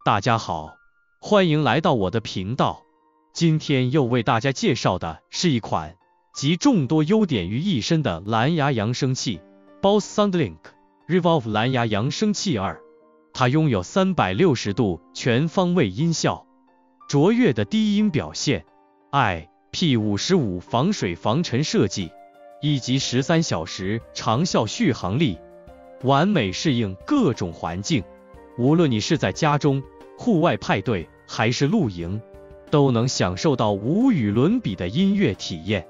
大家好，欢迎来到我的频道。今天又为大家介绍的是一款集众多优点于一身的蓝牙扬声器 Bose SoundLink Revolve 蓝牙扬声器2。它拥有360度全方位音效、卓越的低音表现、IP55 防水防尘设计，以及13小时长效续航力，完美适应各种环境。无论你是在家中、户外派对还是露营，都能享受到无与伦比的音乐体验。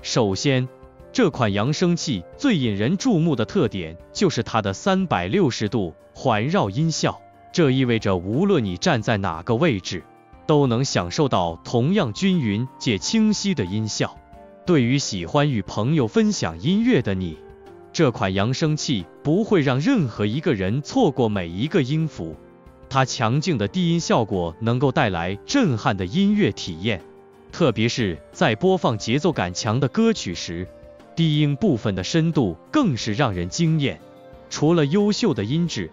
首先，这款扬声器最引人注目的特点就是它的360度环绕音效，这意味着无论你站在哪个位置，都能享受到同样均匀且清晰的音效。对于喜欢与朋友分享音乐的你，这款扬声器不会让任何一个人错过每一个音符。它强劲的低音效果能够带来震撼的音乐体验，特别是在播放节奏感强的歌曲时，低音部分的深度更是让人惊艳。除了优秀的音质，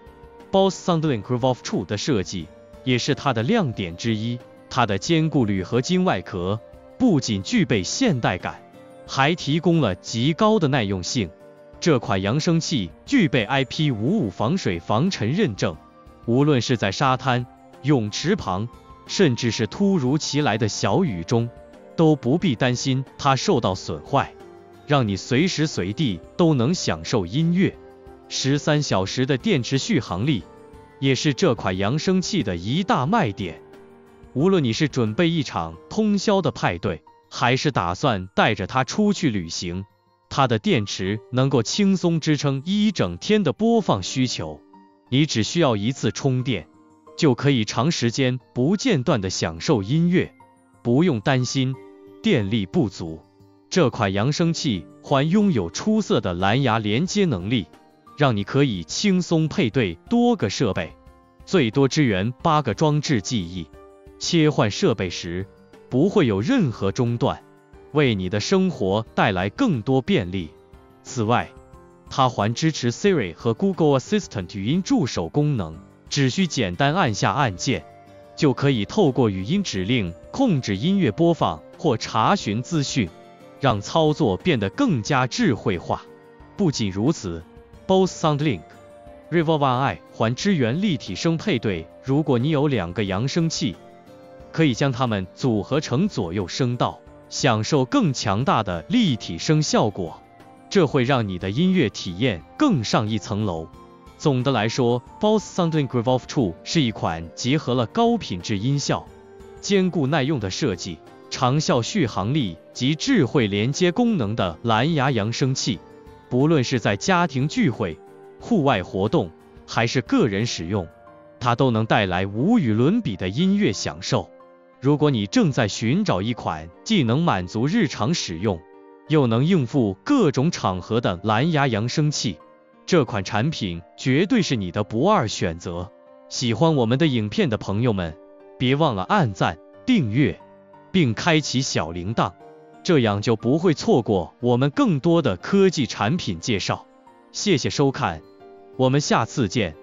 Bose SoundLink Revolve 2的设计也是它的亮点之一。它的坚固铝合金外壳不仅具备现代感，还提供了极高的耐用性。这款扬声器具备 IP55 防水防尘认证，无论是在沙滩、泳池旁，甚至是突如其来的小雨中，都不必担心它受到损坏，让你随时随地都能享受音乐。13小时的电池续航力也是这款扬声器的一大卖点。无论你是准备一场通宵的派对，还是打算带着它出去旅行，它的电池能够轻松支撑一整天的播放需求。你只需要一次充电，就可以长时间不间断地享受音乐，不用担心电力不足。这款扬声器还拥有出色的蓝牙连接能力，让你可以轻松配对多个设备，最多支援8个装置记忆。切换设备时不会有任何中断，为你的生活带来更多便利。此外，它还支持 Siri 和 Google Assistant 语音助手功能，只需简单按下按键，就可以透过语音指令控制音乐播放或查询资讯，让操作变得更加智慧化。不仅如此， Bose SoundLink Revolve i 还支援立体声配对，如果你有2个扬声器，可以将它们组合成左右声道，享受更强大的立体声效果，这会让你的音乐体验更上一层楼。总的来说， Bose SoundLink Revolve 2是一款结合了高品质音效、坚固耐用的设计、长效续航力及智慧连接功能的蓝牙扬声器。不论是在家庭聚会、户外活动，还是个人使用，它都能带来无与伦比的音乐享受。如果你正在寻找一款既能满足日常使用，又能应付各种场合的蓝牙扬声器，这款产品绝对是你的不二选择。喜欢我们的影片的朋友们，别忘了按赞、订阅，并开启小铃铛，这样就不会错过我们更多的科技产品介绍。谢谢收看，我们下次见。